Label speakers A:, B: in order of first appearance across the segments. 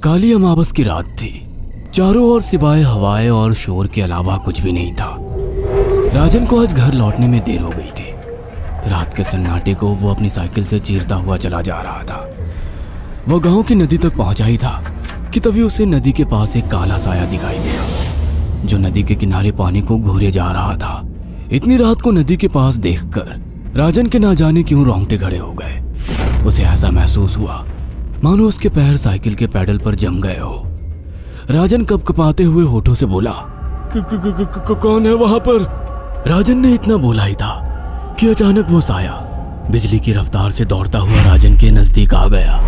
A: काली अमावस की रात थी। चारों ओर सिवाय हवाएं और शोर के अलावा कुछ भी नहीं था। राजन को आज घर लौटने में देर हो गई थी। रात के सन्नाटे को वो अपनी साइकिल से चीरता हुआ चला जा रहा था। वह गांव की नदी तक पहुंचा ही था कि तभी उसे नदी के पास एक काला साया दिखाई दिया, जो नदी के किनारे पानी को घूरे जा रहा था। इतनी रात को नदी के पास देखकर राजन के ना जाने क्यों रोंगटे खड़े हो गए। उसे ऐसा महसूस हुआ मानो उसके पैर साइकिल के पैडल पर जम गए हो। राजन कपकपाते हुए होठों से बोला, कौन है वहां पर? राजन ने इतना बोला ही था कि अचानक वो साया बिजली की रफ्तार से दौड़ता हुआ राजन के नजदीक आ गया।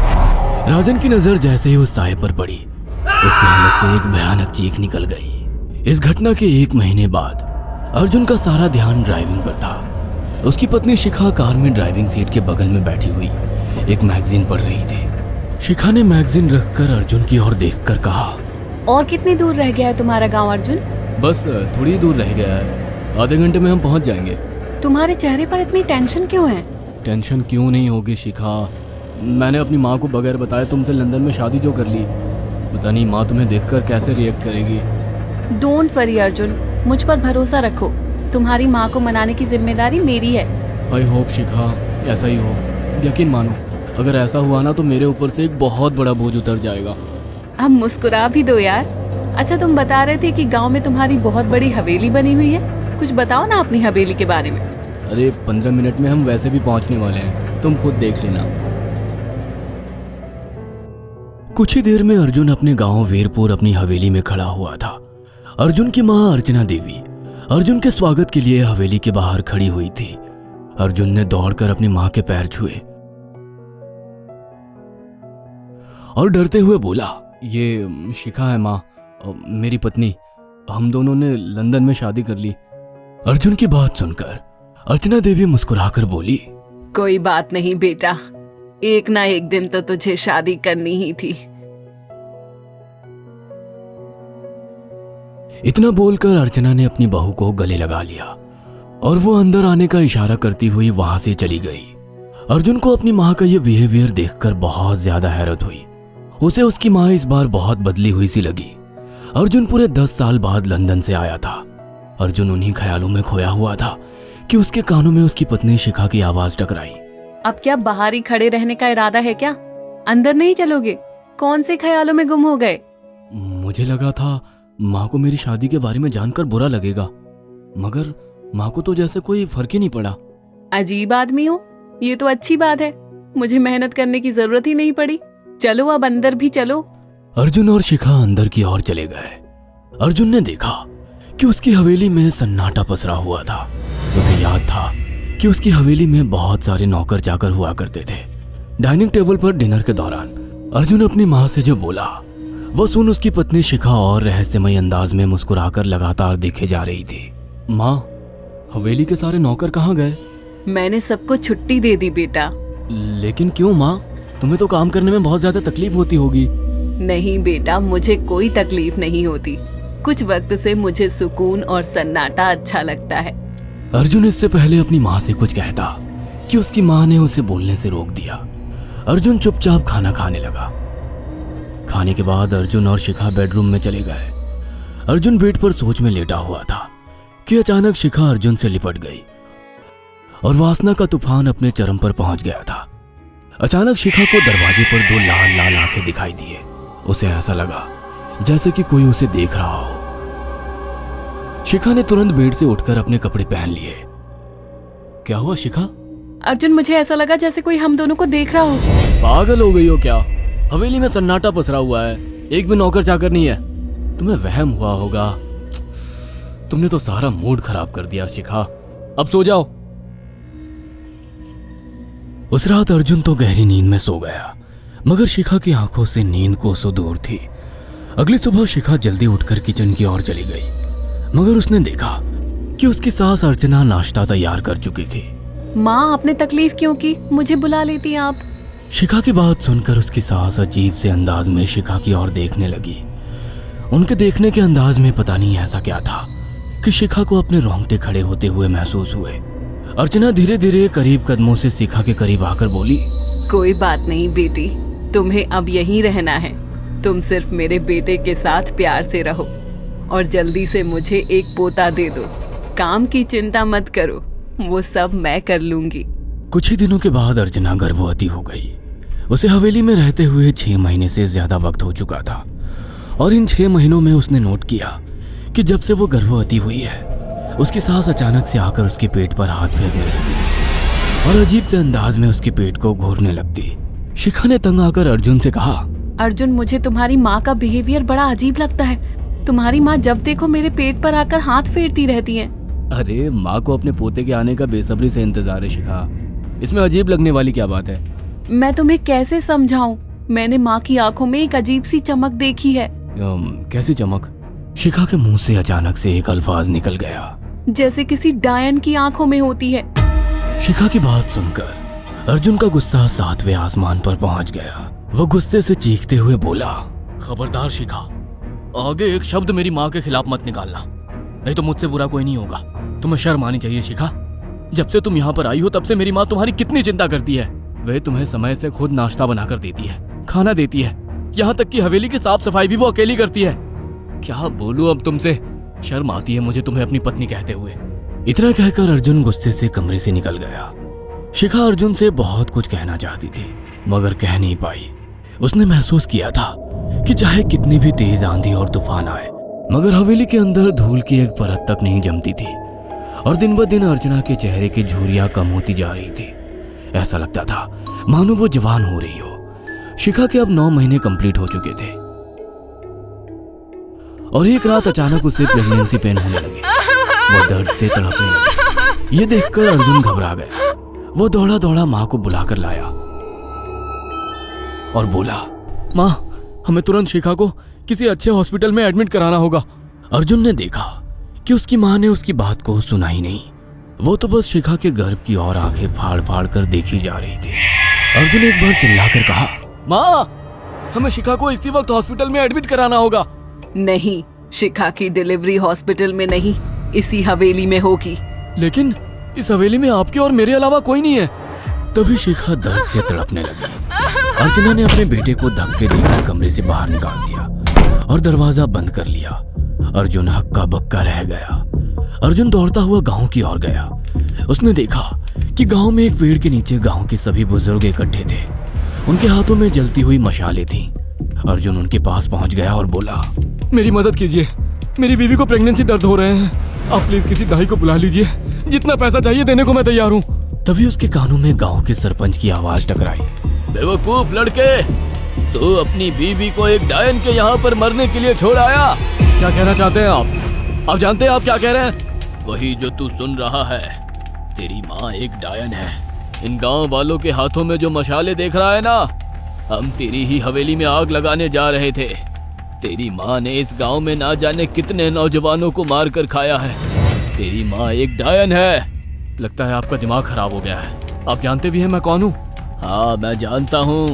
A: राजन की नजर जैसे ही उस साये पर पड़ी, उसके हलक से एक भयानक चीख निकल गई। इस घटना के 1 महीने बाद अर्जुन का सारा ध्यान ड्राइविंग पर था। उसकी पत्नी शिखा कार में ड्राइविंग सीट के बगल में बैठी हुई एक मैगजीन पढ़ रही थी। शिखा ने मैगजीन रखकर अर्जुन की ओर देखकर कहा,
B: और कितनी दूर रह गया है तुम्हारा गांव अर्जुन?
A: बस थोड़ी दूर रह गया है, आधे घंटे में हम पहुंच जाएंगे।
B: तुम्हारे चेहरे पर इतनी टेंशन क्यों है?
A: टेंशन क्यों नहीं होगी शिखा, मैंने अपनी माँ को बगैर बताए तुमसे लंदन में शादी जो कर ली। पता नहीं माँ तुम्हें देखकर कैसे रिएक्ट करेगी।
B: डोंट वरी अर्जुन, मुझ पर भरोसा रखो। तुम्हारी माँ को मनाने की जिम्मेदारी मेरी है।
A: आई होप शिखा ऐसा ही हो। यकीन मानो, अगर ऐसा हुआ ना तो मेरे ऊपर से एक बहुत बड़ा बोझ उतर जाएगा।
B: अब मुस्कुरा भी दो यार। अच्छा, तुम बता रहे थे कि गांव में तुम्हारी बहुत बड़ी हवेली बनी हुई है। कुछ बताओ ना अपनी हवेली के बारे में।
A: अरे 15 मिनट में हम वैसे भी पहुंचने वाले हैं, तुम खुद देख लेना। कुछ ही देर में अर्जुन अपने गांव वीरपुर अपनी हवेली में खड़ा हुआ था। अर्जुन की माँ अर्चना देवी अर्जुन के स्वागत के लिए हवेली के बाहर खड़ी हुई थी। अर्जुन ने दौड़कर अपनी माँ के पैर छुए और डरते हुए बोला, ये शिखा है माँ, मेरी पत्नी। हम दोनों ने लंदन में शादी कर ली। अर्जुन की बात सुनकर अर्चना देवी मुस्कुराकर बोली,
B: कोई बात नहीं बेटा, एक ना एक दिन तो तुझे शादी करनी ही थी।
A: इतना बोलकर अर्चना ने अपनी बहू को गले लगा लिया और वो अंदर आने का इशारा करती हुई वहां से चली गई। अर्जुन को अपनी माँ का ये बिहेवियर देखकर बहुत ज्यादा हैरत हुई। उसे उसकी माँ इस बार बहुत बदली हुई सी लगी। अर्जुन पूरे 10 साल बाद लंदन से आया था। अर्जुन उन्हीं ख्यालों में खोया हुआ था कि उसके कानों में उसकी पत्नी शिखा की आवाज टकराई।
B: अब क्या बाहर ही खड़े रहने का इरादा है क्या? अंदर नहीं चलोगे? कौन से ख्यालों में गुम हो गए?
A: मुझे लगा था माँ को मेरी शादी के बारे में जानकर बुरा लगेगा, मगर माँ को तो जैसे कोई फर्क ही नहीं पड़ा।
B: अजीब आदमी हो। ये तो अच्छी बात है, मुझे मेहनत करने की जरूरत ही नहीं पड़ी। चलो अब अंदर भी चलो।
A: अर्जुन और शिखा अंदर की ओर चले गए। अर्जुन ने देखा कि उसकी हवेली में सन्नाटा पसरा हुआ था। उसे याद था कि उसकी हवेली में बहुत सारे नौकर चाकर हुआ करते थे। डाइनिंग टेबल पर डिनर के दौरान अर्जुन अपनी माँ से जो बोला, वो सुन उसकी पत्नी शिखा और रहस्यमय अंदाज में मुस्कुराकर लगातार देखे जा रही थी। माँ, हवेली के सारे नौकर कहाँ गए?
B: मैंने सबको छुट्टी दे दी बेटा।
A: लेकिन क्यों माँ, तुम्हें तो काम करने में बहुत ज्यादा तकलीफ होती होगी।
B: नहीं बेटा, मुझे कोई तकलीफ नहीं होती। कुछ वक्त से मुझे सुकून और सन्नाटा अच्छा लगता है।
A: अर्जुन इससे पहले अपनी माँ से कुछ कहता कि उसकी माँ ने उसे बोलने से रोक दिया। अर्जुन चुपचाप खाना खाने लगा। खाने के बाद अर्जुन और शिखा बेडरूम में चले गए। अर्जुन बेड पर सोच में लेटा हुआ था कि अचानक शिखा अर्जुन से लिपट गई और वासना का तूफान अपने चरम पर पहुंच गया था। अचानक शिखा को दरवाजे पर 2 लाल लाल आंखें दिखाई दिए। उसे ऐसा लगा जैसे कि कोई उसे देख रहा हो। शिखा ने तुरंत बेड से उठकर अपने कपड़े पहन लिए। क्या हुआ शिखा?
B: अर्जुन, मुझे ऐसा लगा जैसे कोई हम दोनों को देख रहा हो।
A: पागल हो गई हो क्या? हवेली में सन्नाटा पसरा हुआ है, एक भी नौकर चाकर नहीं है। तुम्हें वहम हुआ होगा। तुमने तो सारा मूड खराब कर दिया शिखा, अब सो जाओ। उस रात अर्जुन तो गहरी नींद में सो गया, मगर शिखा की आंखों से नींद कोसों दूर थी। अगली सुबह शिखा जल्दी उठकर किचन की ओर चली गई, मगर उसने देखा कि उसकी सास अर्चना नाश्ता तैयार कर चुकी थी।
B: माँ, आपने तकलीफ क्यों की? मुझे बुला लेती आप।
A: शिखा की बात सुनकर उसकी सास अजीब से अंदाज में शिखा की ओर देखने लगी। उनके देखने के अंदाज में पता नहीं ऐसा क्या था कि शिखा को अपने रोंगटे खड़े होते हुए महसूस हुए। अर्चना धीरे धीरे करीब कदमों से शिखा के करीब आकर बोली,
B: कोई बात नहीं बेटी, तुम्हें अब यहीं रहना है। तुम सिर्फ मेरे बेटे के साथ प्यार से रहो और जल्दी से मुझे एक पोता दे दो। काम की चिंता मत करो, वो सब मैं कर लूंगी।
A: कुछ ही दिनों के बाद अर्चना गर्भवती हो गई। उसे हवेली में रहते हुए 6 महीने से ज्यादा वक्त हो चुका था और इन 6 महीनों में उसने नोट किया कि जब से वो गर्भवती हुई है उसकी सास अचानक से आकर उसके पेट पर हाथ फेरने लगती और अजीब से अंदाज में उसके पेट को घूरने लगती। शिखा ने तंग आकर अर्जुन से कहा,
B: अर्जुन, मुझे तुम्हारी माँ का बिहेवियर बड़ा अजीब लगता है। तुम्हारी माँ जब देखो मेरे पेट पर आकर हाथ फेरती रहती है।
A: अरे माँ को अपने पोते के आने का बेसब्री से इंतजार है शिखा, इसमें अजीब लगने वाली क्या बात है?
B: मैं तुम्हें कैसे समझाऊं? मैंने माँ की आंखों में एक अजीब सी चमक देखी है।
A: कैसी चमक? शिखा के मुंह से अचानक से एक अल्फाज निकल गया,
B: जैसे किसी डायन की आंखों में होती है।
A: शिखा की बात सुनकर अर्जुन का गुस्सा 7वें आसमान पर पहुंच गया। वो गुस्से से चीखते हुए बोला, खबरदार शिखा, आगे एक शब्द मेरी माँ के खिलाफ मत निकालना, नहीं तो मुझसे बुरा कोई नहीं होगा। तुम्हें शर्म आनी चाहिए शिखा। जब से तुम यहाँ पर आई हो तब से मेरी माँ तुम्हारी कितनी चिंता करती है। वह तुम्हें समय से खुद नाश्ता बनाकर देती है, खाना देती है, यहाँ तक कि हवेली की साफ सफाई भी वो अकेली करती है। क्या बोलूं अब तुमसे, शर्म आती है मुझे तुम्हें अपनी पत्नी कहते हुए। इतना कहकर अर्जुन गुस्से से कमरे से निकल गया। शिखा अर्जुन से बहुत कुछ कहना चाहती थी मगर कह नहीं पाई। उसने महसूस किया था कि चाहे कितनी भी तेज आंधी और तूफान आए मगर हवेली के अंदर धूल की एक परत तक नहीं जमती थी और दिन ब दिन अर्चना के चेहरे की झुर्रियां कम होती जा रही थी। ऐसा लगता था मानो वो जवान हो रही हो। शिखा के अब 9 महीने कंप्लीट हो चुके थे और एक रात अचानक उसे प्रेगनेंसी पेन होने लगे। वो दर्द से तड़पने लगी। ये देखकर अर्जुन घबरा गया। वो दौड़ा दौड़ा माँ को बुलाकर लाया और बोला, माँ, हमें तुरंत शिखा को किसी अच्छे हॉस्पिटल में एडमिट कराना होगा। अर्जुन ने देखा कि उसकी माँ ने उसकी बात को सुना ही नहीं। वो तो बस शिखा के गर्भ की ओर आंखें फाड़ फाड़ कर देखी जा रही थी। अर्जुन एक बार चिल्लाकर कहा, माँ, हमें शिखा को इसी वक्त हॉस्पिटल में एडमिट कराना होगा।
B: नहीं, शिखा की डिलीवरी हॉस्पिटल में नहीं, इसी हवेली में होगी।
A: लेकिन इस हवेली में आपके और मेरे अलावा कोई नहीं है। तभी शिखा दर्द से तड़पने लगी। अर्चना ने अपने बेटे को धक्के देकर कमरे से बाहर निकाल दिया और दरवाजा बंद कर लिया। अर्जुन हक्का बक्का रह गया। अर्जुन दौड़ता हुआ गांव की ओर गया। उसने देखा कि गांव में एक पेड़ के नीचे गांव के सभी बुजुर्ग इकट्ठे थे। उनके हाथों में जलती हुई मशालें थीं। अर्जुन उनके पास पहुंच गया और बोला, मेरी मदद कीजिए, मेरी बीवी को प्रेगनेंसी दर्द हो रहे हैं। आप प्लीज किसी दाई को बुला लीजिए, जितना पैसा चाहिए देने को मैं तैयार हूँ। तभी उसके कानों में गांव के सरपंच की आवाज टकराई, बेवकूफ लड़के, तू अपनी बीवी को एक डायन के यहाँ पर मरने के लिए छोड़ आया। क्या कहना चाहते हैं आप? आप जानते हैं आप क्या कह रहे हैं? वही जो तू सुन रहा है। तेरी माँ एक डायन है। इन गांव वालों के हाथों में जो मशाले देख रहा है ना, हम तेरी ही हवेली में आग लगाने जा रहे थे। तेरी माँ ने इस गांव में ना जाने कितने नौजवानों को मार कर खाया है। तेरी माँ एक डायन है। लगता है आपका दिमाग खराब हो गया है। आप जानते भी हैं मैं कौन हूँ? हाँ, मैं जानता हूँ।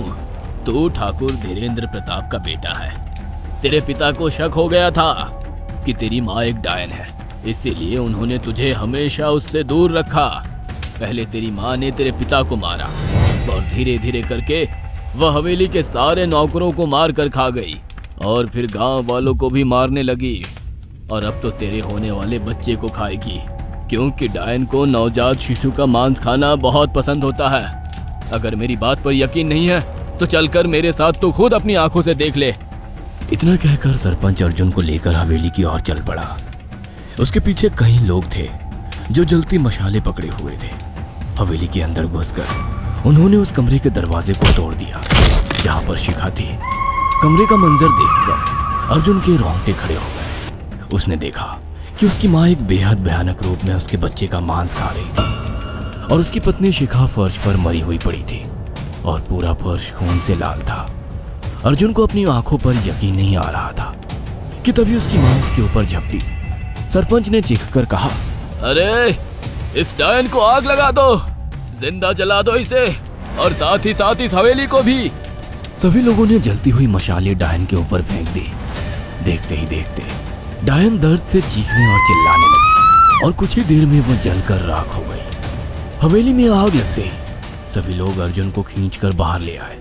A: तू ठाकुर धीरेन्द्र प्रताप का बेटा है। तेरे पिता को शक हो गया था कि तेरी माँ एक डायन है, इसीलिए उन्होंने तुझे हमेशा उससे दूर रखा। पहले तेरी माँ ने तेरे पिता को मारा और धीरे धीरे करके वह हवेली के सारे नौकरों को मार कर खा गई और फिर गांव वालों को भी मारने लगी। और अब तो तेरे होने वाले बच्चे को खाएगी, क्योंकि डायन को नवजात शिशु का मांस खाना बहुत पसंद होता है। अगर मेरी बात पर यकीन नहीं है तो चलकर मेरे साथ तो खुद अपनी आंखों से देख ले। इतना कहकर सरपंच अर्जुन को लेकर हवेली की ओर चल पड़ा। उसके पीछे कई लोग थे जो जलती मशाले पकड़े हुए थे। हवेली के अंदर घुसकर उन्होंने उस कमरे के दरवाजे को तोड़ दिया जहाँ पर शिखा थी। कमरे का मंजर देखकर अर्जुन के रोंगटे खड़े हो गए। उसने देखा कि उसकी माँ एक बेहद भयानक रूप में उसके बच्चे का मांस खा रही थी और उसकी पत्नी शिखा फर्श पर मरी हुई पड़ी थी और पूरा फर्श खून से लाल था। अर्जुन को अपनी आंखों पर यकीन नहीं आ रहा था कि तभी उसकी माँ उसके ऊपर झपटी। सरपंच ने चीखकर कहा, अरे इस डायन को आग लगा दो, जिंदा जला दो इसे और साथ ही साथ इस हवेली को भी। सभी लोगों ने जलती हुई मशाले डायन के ऊपर फेंक दी। देखते ही देखते डायन दर्द से चीखने और चिल्लाने लगी और कुछ ही देर में वो जलकर राख हो गई। हवेली में आग लगते ही सभी लोग अर्जुन को खींचकर बाहर ले आए।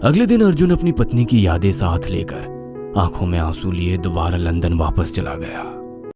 A: अगले दिन अर्जुन अपनी पत्नी की यादें साथ लेकर आंखों में आंसू लिए दोबारा लंदन वापस चला गया।